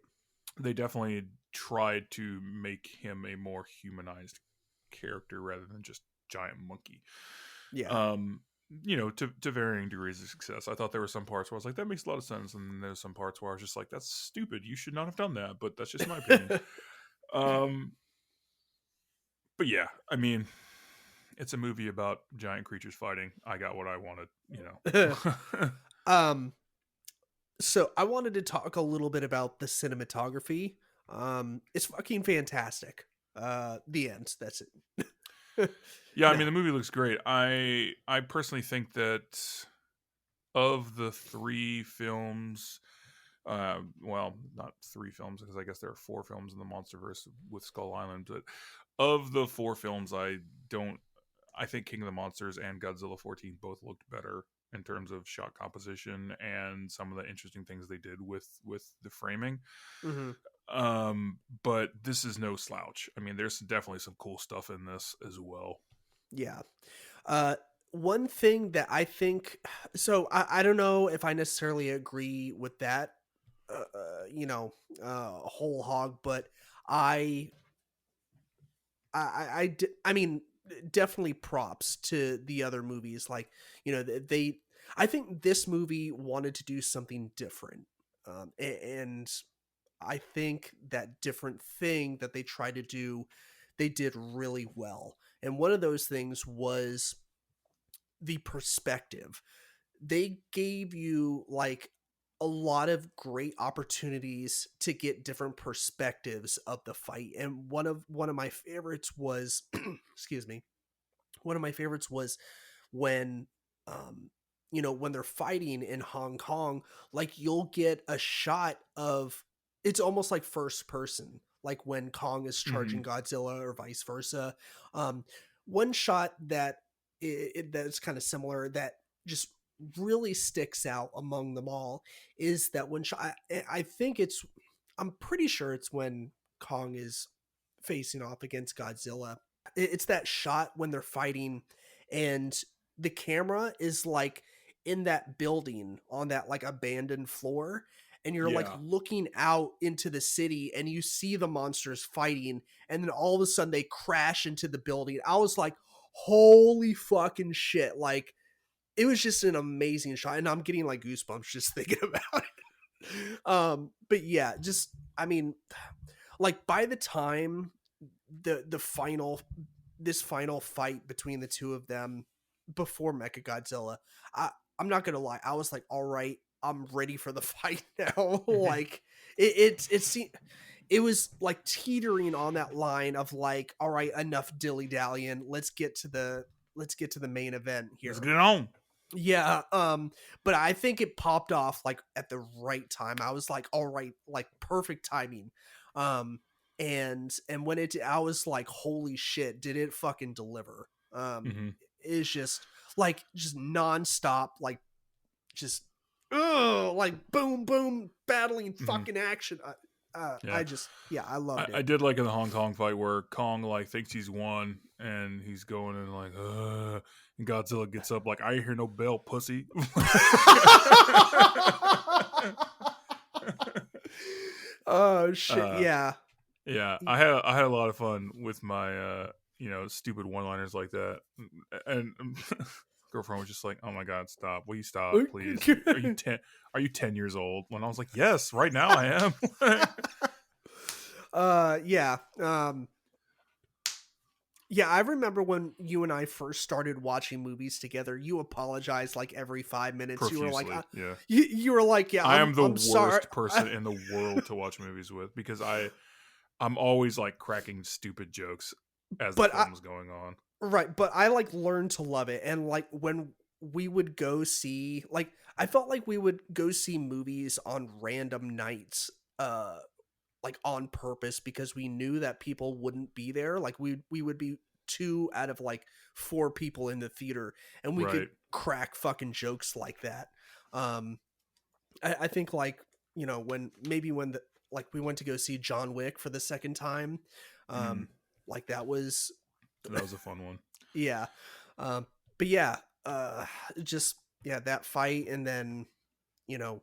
they definitely tried to make him a more humanized character rather than just giant monkey. yeah. Um, to varying degrees of success. I thought there were some parts where I was like, that makes a lot of sense, and then there's some parts where I was just like, that's stupid. You should not have done that, but that's just my opinion. Um, but yeah, I mean, it's a movie about giant creatures fighting. I got what I wanted. um, so I wanted to talk a little bit about the cinematography. It's fucking fantastic. The end. That's it. Yeah, I mean No. the movie looks great. I personally think that of the three films, well, not three films because I guess there are four films in the MonsterVerse with Skull Island, but of the four films, don't. I think King of the Monsters and Godzilla 14 both looked better in terms of shot composition and some of the interesting things they did with the framing. Hmm. But this is no slouch. I mean, there's definitely some cool stuff in this as well. Yeah. Uh, One thing that I think, so I don't know if I necessarily agree with that, whole hog, but I, I mean, definitely props to the other movies. Like, I think this movie wanted to do something different. And I think that different thing that they tried to do, they did really well. And one of those things was the perspective. They gave you like a lot of great opportunities to get different perspectives of the fight. And one of my favorites was excuse me. One of my favorites was when um when they're fighting in Hong Kong, like you'll get a shot of, it's almost like first person, like when Kong is charging Hmm. Godzilla or vice versa. um One shot that that's kind of similar, that just really sticks out among them all, is that one shot, I think it's, I'm pretty sure it's when Kong is facing off against Godzilla. It's that shot when they're fighting, and the camera is like in that building on that like abandoned floor, and you're like Yeah. looking out into the city and you see the monsters fighting, and then all of a sudden they crash into the building. I was like, holy fucking shit, like it was just an amazing shot, and I'm getting like goosebumps just thinking about it. But yeah, just I mean, like by the time the final this final fight between the two of them before Mechagodzilla, I I'm not gonna lie, I was like, all right, I'm ready for the fight now. Like it was like teetering on that line of like, all right, enough dilly dallying. Let's get to the main event Let's here. get it on. Yeah, but I think it popped off like at the right time. I was like, all right, like perfect timing. Um, and when it, I was like, holy shit, did it fucking deliver? Hmm. It's just nonstop, like just like boom, boom, battling Hmm. fucking action. Yeah. Yeah, I loved I it. did like in the Hong Kong fight where Kong like thinks he's won and he's going and like, and Godzilla gets up like, I ain't hear no bell, pussy. Oh shit, uh, yeah. yeah, Y- I had a lot of fun with my stupid one liners like that, and girlfriend was just like, oh my god, stop, will you stop, please? Are you 10 years old? When I was like, yes, right now I am. yeah. Yeah, I remember when you and I first started watching movies together, you apologized like every 5 minutes. You were like, Profusely, yeah. you were like, yeah, I am the I'm sorry. worst person in the world to watch movies with because I'm always like cracking stupid jokes as the but I film is going on. right, but I like learned to love it. And like when we would go see like I felt like we would go see movies on random nights like on purpose because we knew that people wouldn't be there. Like we would be two out of like four people in the theater and we could Right. crack fucking jokes like that. Um I think like, when the like we went to go see John Wick for the second time. Mm, Um like that was that was a fun one. yeah. But yeah, just yeah, that fight and then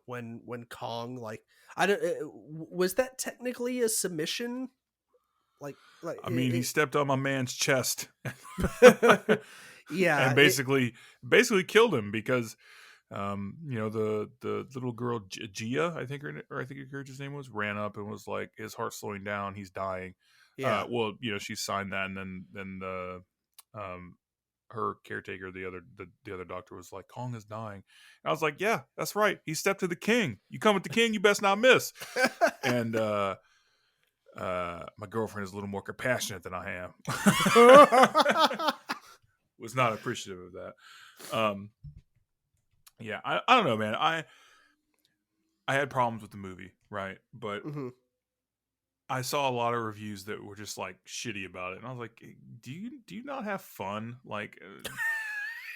when Kong like I don't was that technically a submission like I mean, he stepped on my man's chest yeah and basically killed him because the little girl Gia, I think or I think her character's name was, ran up and was like, his heart's slowing down, he's dying. yeah. Well, she signed that, and then the um her caretaker, the other doctor, was like, Kong is dying. And I was like, yeah, that's right. He stepped to the king. You come with the king, you best not miss. And my girlfriend is a little more compassionate than I am. Was not appreciative of that. Yeah, I don't know, man. I had problems with the movie, right? But Mhm. I saw a lot of reviews that were just like shitty about it, and I was like, do you not have fun? Like,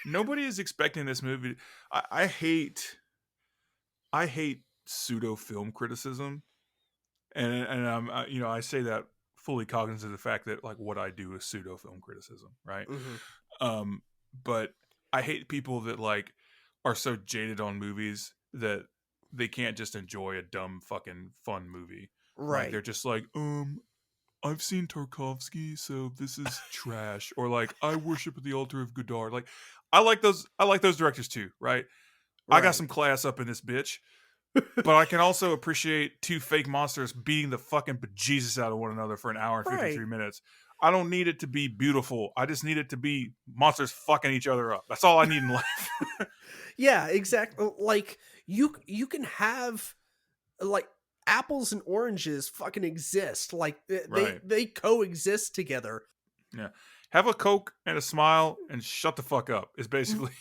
nobody is expecting this movie. I hate pseudo film criticism, and I say that fully cognizant of the fact that like what I do is pseudo film criticism, right? Mhm. Um, but I hate people that like are so jaded on movies that they can't just enjoy a dumb fucking fun movie. Like they're Right. just like, I've seen Tarkovsky, so this is trash. Or like, I worship at the altar of Godard. Like, I like those directors too, right? I got Right. some class up in this bitch. But I can also appreciate two fake monsters beating the fucking bejesus out of one another for an hour and Right. 53 minutes. I don't need it to be beautiful. I just need it to be monsters fucking each other up. That's all I need in life. Yeah, exactly. Like you can have like apples and oranges fucking exist. Like Right. they coexist together. Yeah. Have a Coke and a smile and shut the fuck up. Is basically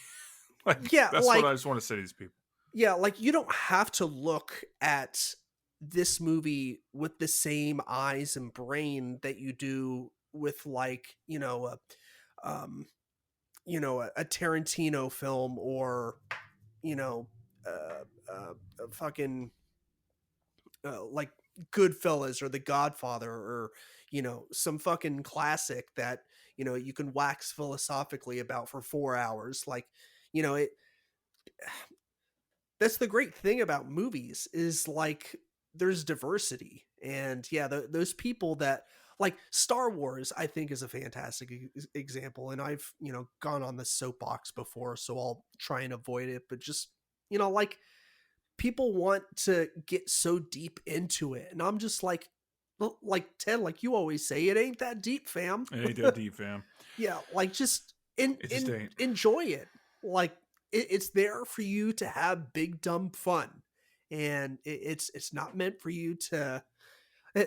like, Yeah, that's what I just want to say to these people. you don't have to look at this movie with the same eyes and brain that you do with like, um, a Tarantino film or, you know, a fucking like Goodfellas or The Godfather or some fucking classic that you can wax philosophically about for 4 hours. Like it that's the great thing about movies is like there's diversity and yeah those people that like Star Wars, I think is a fantastic example, and I've gone on the soapbox before, so I'll try and avoid it. But just like people want to get so deep into it, and I'm just like, well, like Ted, like you always say, it ain't that deep, fam. It ain't that deep, fam. Yeah, like just It just ain't. enjoy it. Like it's there for you to have big dumb fun, and it's not meant for you to.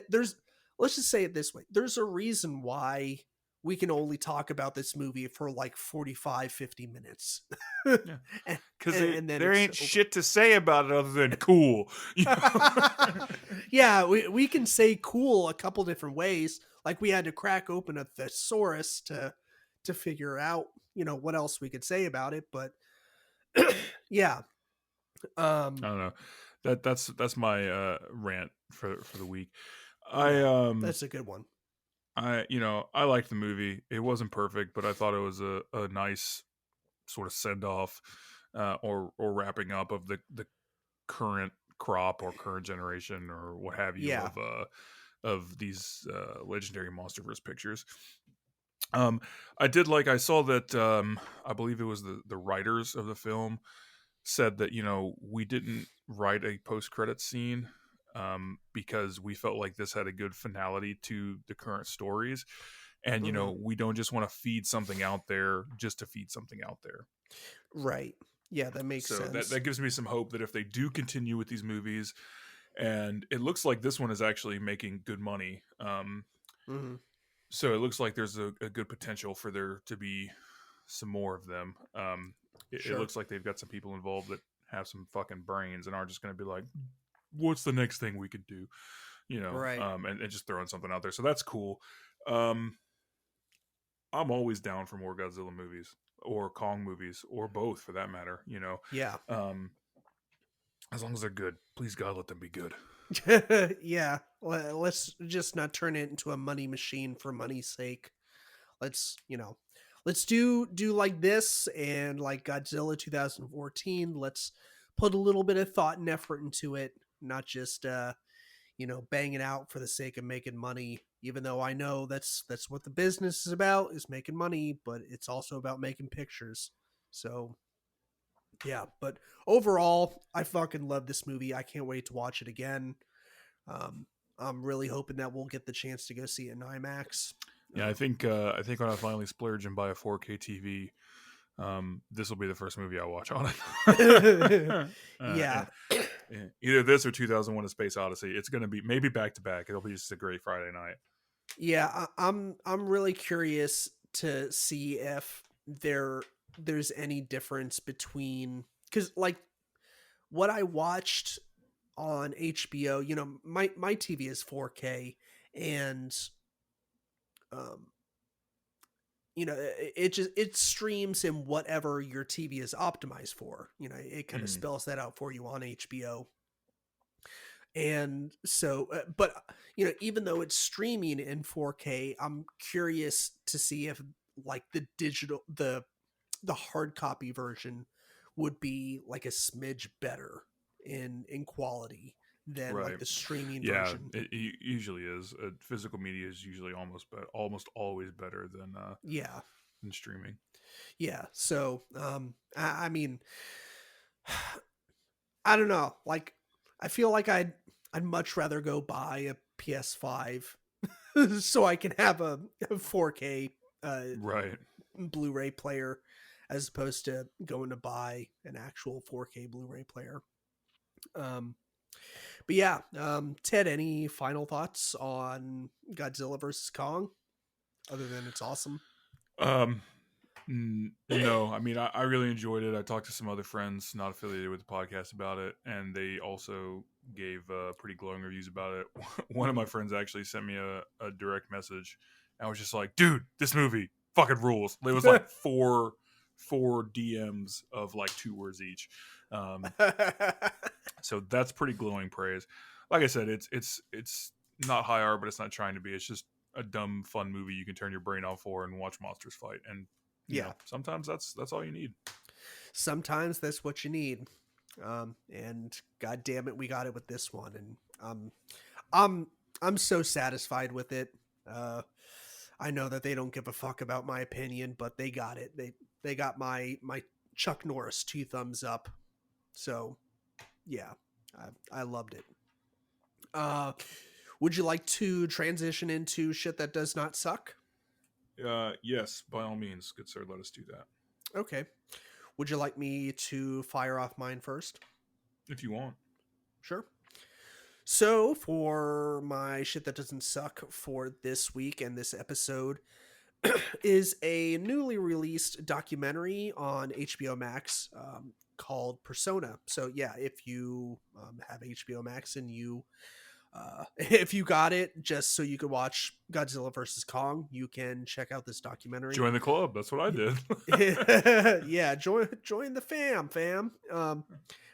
There's let's just say it this way: there's a reason why we can only talk about this movie for like 45-50 minutes, and, Yeah, because and then there it's ain't over. shit to say about it other than cool. You know? Yeah, we can say cool a couple different ways. Like we had to crack open a thesaurus to figure out, what else we could say about it. But yeah, I um, don't know. That's my rant for the week. I yeah, that's a good one. I liked the movie. It wasn't perfect, but I thought it was a nice sort of send off or wrapping up of the current crop or current generation or what have you Yeah. of these legendary Monsterverse pictures. Um, I saw that I believe it was the writers of the film said that we didn't write a post credit scene because we felt like this had a good finality to the current stories, and Hmm. we don't just want to feed something out there just to feed something out there. Right. Yeah, that makes So that sense. that gives me some hope that if they do continue with these movies, and it looks like this one is actually making good money. Hmm. So it looks like there's a good potential for there to be some more of them. It Sure. looks like they've got some people involved that have some fucking brains and aren't just going to be like, what's the next thing we could do? Right. And just throwing something out there. So that's cool. Um, I'm always down for more Godzilla movies or Kong movies or both for that matter. Yeah. Um, as long as they're good, please God, let them be good. Yeah. Let's just not turn it into a money machine for money's sake. Let's, let's do like this and like Godzilla 2014. Let's put a little bit of thought and effort into it, not just bang it out for the sake of making money. Even though I know that's what the business is about, is making money, but it's also about making pictures. So yeah, but overall, I fucking love this movie. I can't wait to watch it again. Um, I'm really hoping that we'll get the chance to go see it in IMAX. Yeah, I think when I finally splurge and buy a 4K TV, this will be the first movie I watch on Um, it. yeah, Either this or 2001: A Space Odyssey. It's going to be maybe back to back. It'll be just a great Friday night. yeah. I'm really curious to see if there's any difference between, because like what I watched on HBO. My TV is 4K, and um, it streams in whatever your TV is optimized for. It kind of Mm, spells that out for you on HBO. And so, but even though it's streaming in 4K, I'm curious to see if like the hard copy version would be like a smidge better in quality than like right. the streaming Yeah, version. it usually is. Physical media is usually almost always better Yeah. than streaming. Yeah. So, I mean, I don't know. Like, I feel like I'd much rather go buy a PS5 so I can have a 4K Right. Blu-ray player as opposed to going to buy an actual 4K Blu-ray player. Um, but yeah, Ted, any final thoughts on Godzilla versus Kong other than it's awesome? Um, no, I mean, I really enjoyed it. I talked to some other friends not affiliated with the podcast about it, and they also gave pretty glowing reviews about it. One of my friends actually sent me a direct message. I was just like, dude, this movie fucking rules. It was like four DMs of like 2 words each. Um, so that's pretty glowing praise. Like I said, it's not high art, but it's not trying to be. It's just a dumb, fun movie you can turn your brain off for and watch monsters fight. And Yeah, sometimes that's all you need. sometimes that's what you need. And god damn it, we got it with this one, and I'm I'm so satisfied with it. Uh, I know that they don't give a fuck about my opinion, but they got it. They got my Chuck Norris 2 thumbs up. So yeah, I loved it. Uh, would you like to transition into shit that does not suck? Yes, by all means, good sir, let us do that Okay. Would you like me to fire off mine first? if you want. Sure. So, for my shit that doesn't suck for this week and this episode, is a newly released documentary on HBO Max called Persona. So, yeah, if you have HBO Max and you, if you got it just so you could watch Godzilla versus Kong, you can check out this documentary. Join the club. That's what I did. Yeah, join the fam.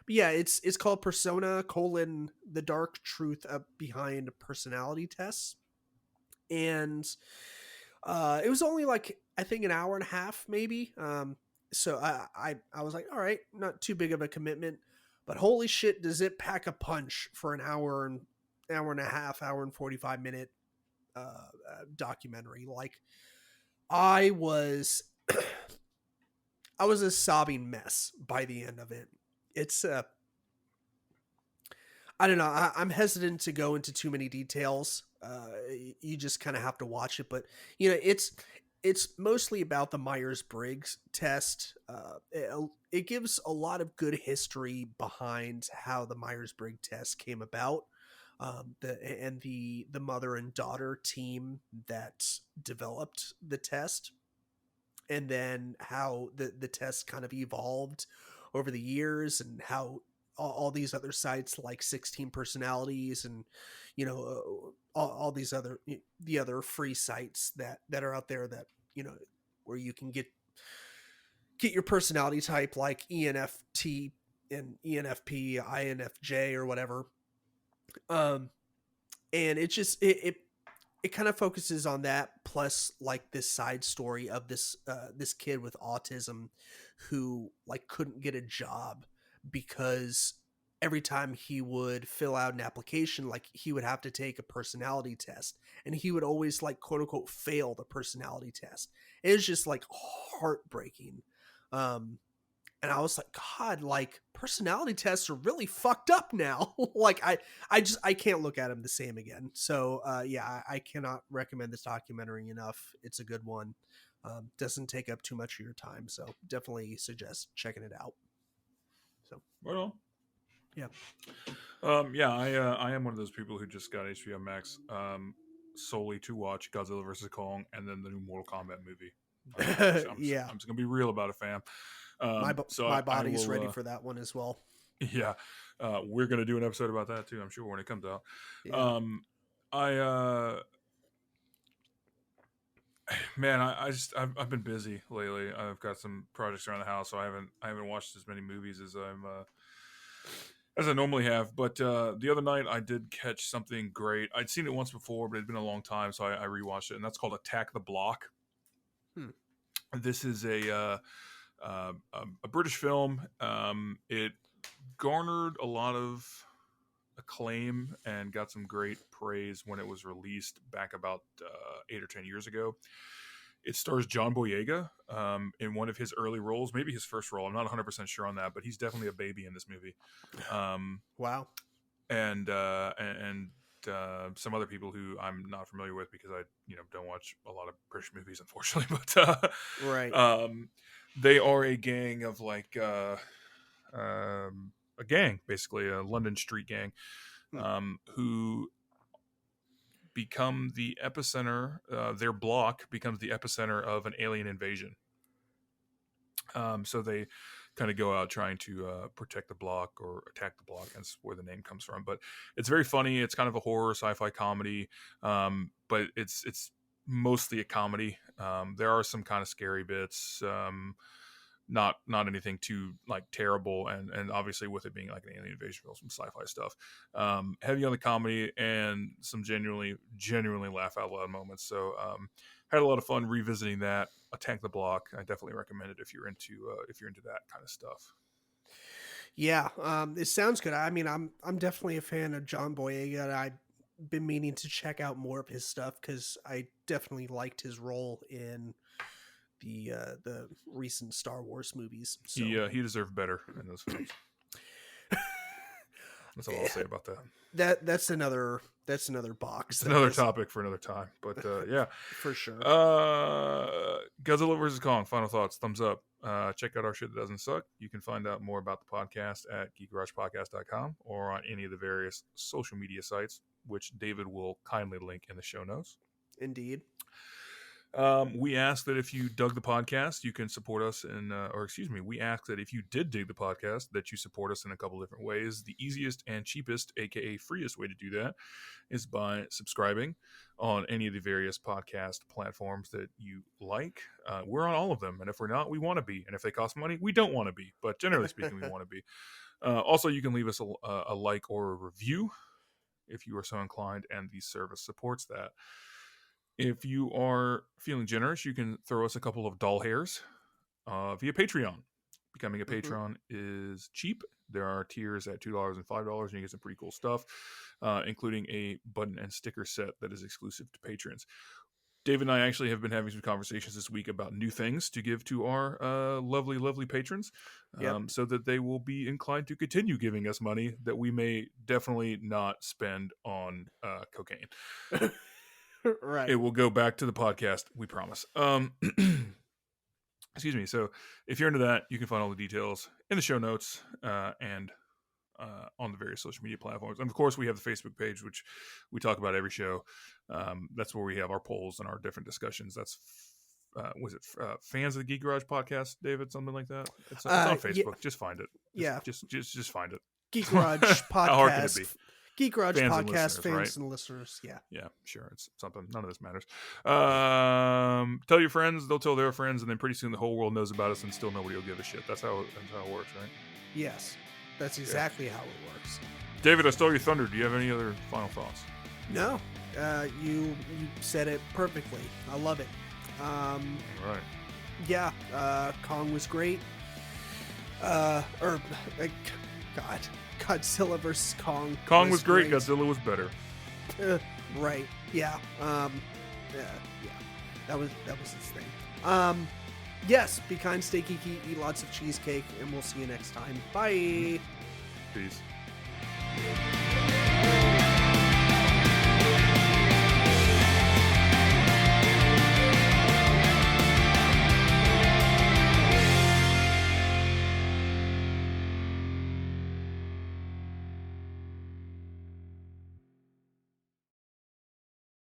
But yeah, it's called Persona: the Dark Truth Behind Personality Tests, and it was only like I think an hour and a half maybe. So I was like, all right, not too big of a commitment, but holy shit, does it pack a punch for an hour and a half, hour and 45 minute documentary? Like I was I was a sobbing mess by the end of it. It's I don't know. I'm hesitant to go into too many details. You just kind of have to watch it, but it's mostly about the Myers Briggs test. It gives a lot of good history behind how the Myers Briggs test came about. The mother and daughter team that developed the test, and then how the test kind of evolved over the years, and how all these other sites like 16 personalities and all these other the other free sites that are out there that where you can get your personality type like ENFT and ENFP, INFJ or whatever. um and it just it kind of focuses on that, plus like this side story of this kid with autism who like couldn't get a job because every time he would fill out an application, like he would have to take a personality test, and he would always like quote unquote fail the personality test. It was just like heartbreaking. um and I was like, God, like personality tests are really fucked up now. Like I can't look at them the same again. So yeah, I cannot recommend this documentary enough. It's a good one. Doesn't take up too much of your time, so definitely suggest checking it out. So Right on. yeah. Yeah, I am one of those people who just got HBO Max solely to watch Godzilla versus Kong and then the new Mortal Kombat movie. Yeah, I'm just gonna be real about it, fam. So my I body's will. ready for that one as well. Yeah, we're gonna do an episode about that too. I'm sure when it comes out. Yeah. Um, I man, I've been busy lately. I've got some projects around the house, so I haven't watched as many movies as I normally have. But the other night I did catch something great. I'd seen it once before, but it'd been a long time, so I rewatched it, and that's called Attack the Block. Hmm. This is a British film. It garnered a lot of acclaim and got some great praise when it was released back about 8 or 10 years ago. It stars John Boyega in one of his early roles, maybe his first role. I'm not 100% sure on that, but he's definitely a baby in this movie. Um, Wow. and some other people who I'm not familiar with because I don't watch a lot of British movies, unfortunately. But Right. they are a gang of like a gang, basically a London street gang, Hmm. who become the epicenter. Their block becomes the epicenter of an alien invasion. So they kind of go out trying to protect the block or attack the block. That's where the name comes from. But it's very funny. It's kind of a horror sci-fi comedy, but it's mostly a comedy. There are some kind of scary bits. Not anything too like terrible, and obviously with it being like an alien invasion film, some sci-fi stuff, heavy on the comedy and some genuinely laugh out loud moments. So had a lot of fun revisiting that. Attack the Block, I definitely recommend it if you're into that kind of stuff. Yeah, it sounds good. I mean, I'm definitely a fan of John Boyega. I been meaning to check out more of his stuff because I definitely liked his role in the recent Star Wars movies. So He deserved better in those films. That's all I'll say about that. that's another box. It's another topic for another time. But yeah, for sure. Godzilla vs. Kong. Final thoughts. Thumbs up. Check out our shit that doesn't suck. You can find out more about the podcast at geekgaragepodcast.com or on any of the various social media sites, which David will kindly link in the show notes. Indeed. We ask that if you dug the podcast, you can support us we ask that if you did dig the podcast, that you support us in a couple different ways. The easiest and cheapest, aka freest way to do that is by subscribing on any of the various podcast platforms that you like. We're on all of them, and if we're not, we want to be. And if they cost money, we don't want to be. But generally speaking, we want to be. Also, you can leave us a like or a review if you are so inclined, and the service supports that. If you are feeling generous, you can throw us a couple of doll hairs via Patreon. Becoming a patron is cheap. There are tiers at $2 and $5, and you get some pretty cool stuff, including a button and sticker set that is exclusive to patrons. David and I actually have been having some conversations this week about new things to give to our lovely, lovely patrons, so that they will be inclined to continue giving us money that we may definitely not spend on cocaine. Right. It will go back to the podcast, we promise. Excuse me. So if you're into that, you can find all the details in the show notes and on the various social media platforms. And of course, we have the Facebook page, which we talk about every show. That's where we have our polls and our different discussions. That's fans of the Geek Garage podcast, David? Something like that. It's on Facebook. Yeah. Just find it. Just find it. Geek Garage podcast. How hard can it be? Geek Garage fans podcast, and fans and listeners. Yeah. Yeah, sure. It's something. None of this matters. Tell your friends, they'll tell their friends, and then pretty soon the whole world knows about us and still nobody will give a shit. That's how it works, right? Yes. That's exactly how it works. David, I stole your thunder. Do you have any other final thoughts? No. You said it perfectly. I love it. All right. Yeah. Kong was great. Godzilla versus Kong. Kong was great. Godzilla was better. Right. Yeah. Yeah. That was his thing. Yes. Be kind, stay geeky, eat lots of cheesecake, and we'll see you next time. Bye. Peace.